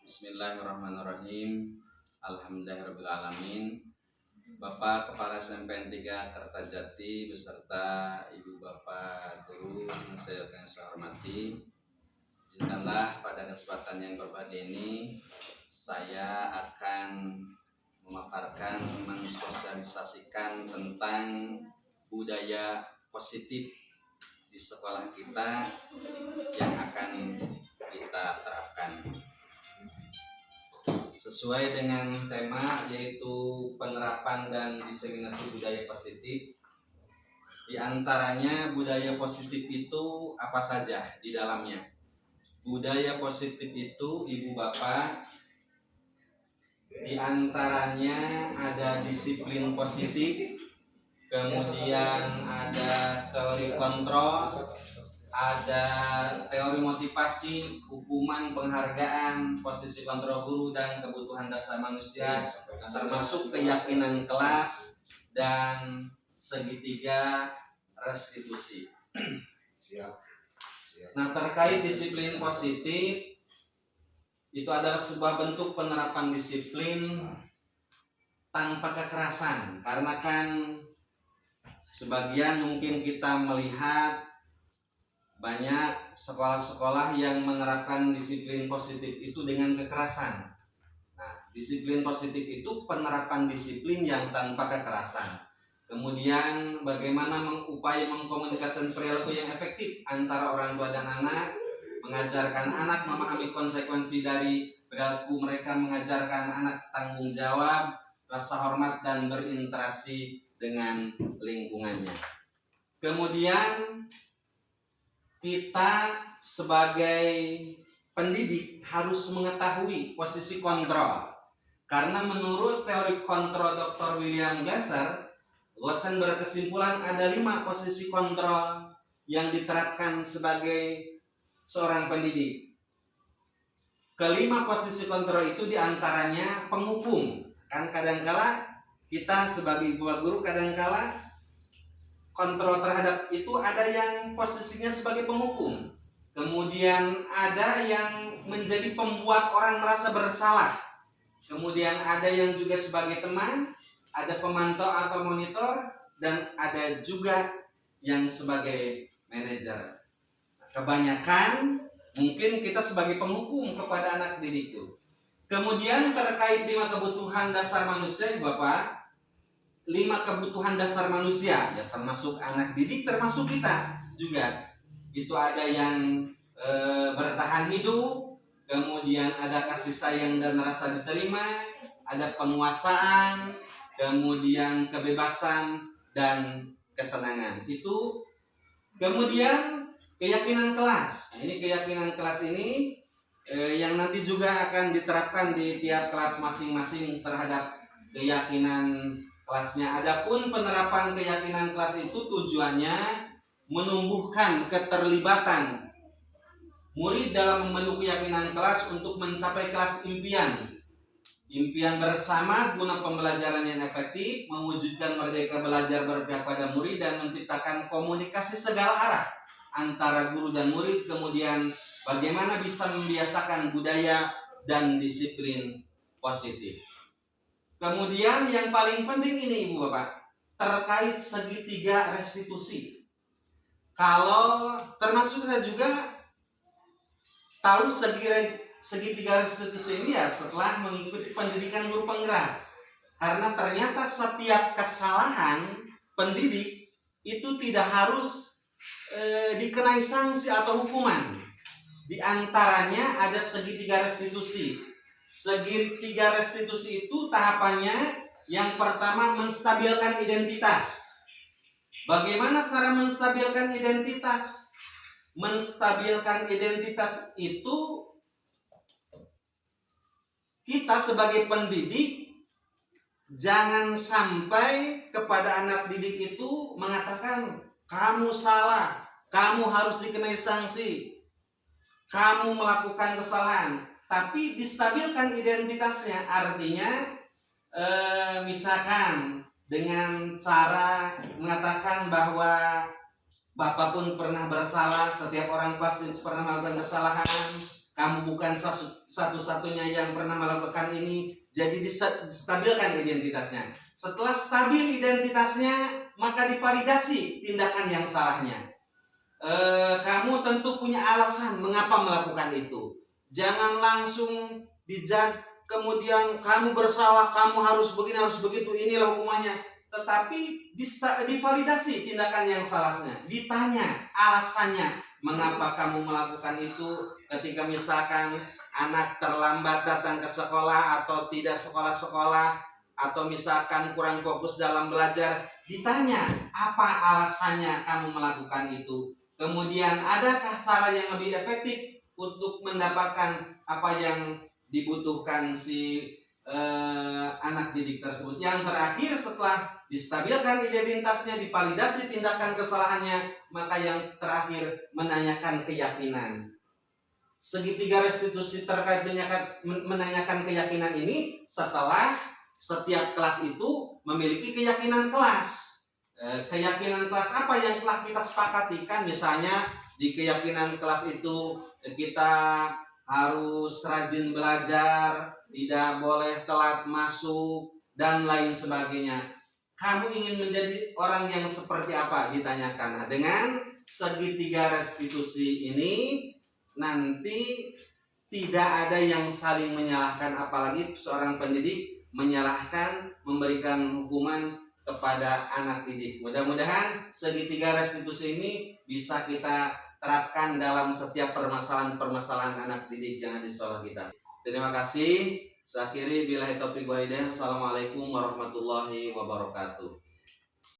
Bismillahirrahmanirrahim. Alhamdulillahirrahmanirrahim. Bapak Kepala SMPN 3 Kertajati beserta Ibu Bapak Guru yang saya hormati, izinkanlah pada kesempatan yang berbahagia ini saya akan memaparkan, mensosialisasikan tentang budaya positif di sekolah kita yang akan kita terapkan sesuai dengan tema, yaitu penerapan dan diseminasi budaya positif. Di antaranya budaya positif itu apa saja di dalamnya? Budaya positif itu, Ibu Bapak, di antaranya ada disiplin positif, kemudian ada teori kontrol, ada teori motivasi, hukuman, penghargaan, posisi kontrol guru, dan kebutuhan dasar manusia, termasuk keyakinan kelas dan segitiga restitusi. Nah, terkait disiplin positif, itu adalah sebuah bentuk penerapan disiplin tanpa kekerasan, karena kan sebagian mungkin kita melihat banyak sekolah-sekolah yang menerapkan disiplin positif itu dengan kekerasan. Nah, disiplin positif itu penerapan disiplin yang tanpa kekerasan. Kemudian bagaimana upaya mengkomunikasikan perilaku yang efektif antara orang tua dan anak, mengajarkan anak memahami konsekuensi dari perilaku mereka, mengajarkan anak tanggung jawab, rasa hormat, dan berinteraksi dengan lingkungannya. Kemudian kita sebagai pendidik harus mengetahui posisi kontrol, karena menurut teori kontrol Dr. William Glasser, dosen berkesimpulan ada 5 posisi kontrol yang diterapkan sebagai seorang pendidik. Kelima posisi kontrol itu diantaranya penghukum. Kan kadangkala kita sebagai ibu guru kadangkala kontrol terhadap itu ada yang posisinya sebagai penghukum, kemudian ada yang menjadi pembuat orang merasa bersalah, kemudian ada yang juga sebagai teman, ada pemantau atau monitor, dan ada juga yang sebagai manajer. Kebanyakan mungkin kita sebagai penghukum kepada anak didik itu. Kemudian terkait 5 kebutuhan dasar manusia, Bapak, 5 kebutuhan dasar manusia, ya termasuk anak didik, termasuk kita juga. Itu ada yang bertahan hidup, kemudian ada kasih sayang dan rasa diterima, ada penguasaan, kemudian kebebasan dan kesenangan. Itu kemudian keyakinan kelas. Nah, ini keyakinan kelas ini yang nanti juga akan diterapkan di tiap kelas masing-masing terhadap keyakinan kelasnya. Adapun penerapan keyakinan kelas itu tujuannya menumbuhkan keterlibatan murid dalam memenuhi keyakinan kelas untuk mencapai kelas impian bersama guna pembelajaran yang efektif, mewujudkan merdeka belajar berpihak pada murid, dan menciptakan komunikasi segala arah antara guru dan murid. Kemudian bagaimana bisa membiasakan budaya dan disiplin positif. Kemudian yang paling penting ini, Ibu Bapak, terkait segitiga restitusi. Kalau termasuk saya juga tahu segitiga restitusi ini ya setelah mengikuti pendidikan guru penggerak. Karena ternyata setiap kesalahan pendidik itu tidak harus dikenai sanksi atau hukuman. Di antaranya ada segitiga restitusi. Segitiga restitusi itu tahapannya yang pertama menstabilkan identitas. Bagaimana cara menstabilkan identitas? Menstabilkan identitas itu kita sebagai pendidik jangan sampai kepada anak didik itu mengatakan kamu salah, kamu harus dikenai sanksi, kamu melakukan kesalahan, tapi distabilkan identitasnya. Artinya misalkan dengan cara mengatakan bahwa Bapak pun pernah bersalah, setiap orang pasti pernah melakukan kesalahan, Kamu bukan satu-satunya yang pernah melakukan ini, jadi distabilkan identitasnya. Setelah stabil identitasnya, maka divalidasi tindakan yang salahnya. Kamu tentu punya alasan mengapa melakukan itu. Jangan langsung kemudian kamu bersalah, kamu harus begini, harus begitu, inilah hukumannya. Tetapi divalidasi tindakan yang salahnya, ditanya alasannya mengapa kamu melakukan itu. Ketika misalkan anak terlambat datang ke sekolah atau tidak sekolah-sekolah, atau misalkan kurang fokus dalam belajar, ditanya apa alasannya kamu melakukan itu. Kemudian adakah cara yang lebih efektif untuk mendapatkan apa yang dibutuhkan si anak didik tersebut. Yang terakhir, setelah distabilkan identitasnya, divalidasi tindakan kesalahannya, maka yang terakhir menanyakan keyakinan. Segitiga restitusi terkait menanyakan keyakinan ini setelah setiap kelas itu memiliki keyakinan kelas. Keyakinan kelas apa yang telah kita sepakati? Kan misalnya di keyakinan kelas itu kita harus rajin belajar, tidak boleh telat masuk, dan lain sebagainya. Kamu ingin menjadi orang yang seperti apa? Ditanyakan. Nah, dengan segitiga restitusi ini nanti tidak ada yang saling menyalahkan, apalagi seorang pendidik menyalahkan, memberikan hukuman kepada anak didik. Mudah-mudahan segitiga restitusi ini bisa kita terapkan dalam setiap permasalahan-permasalahan anak didik yang ada di sekolah kita. Terima kasih. Saya akhiri billahi taufiq wal hidayah. Assalamualaikum warahmatullahi wabarakatuh.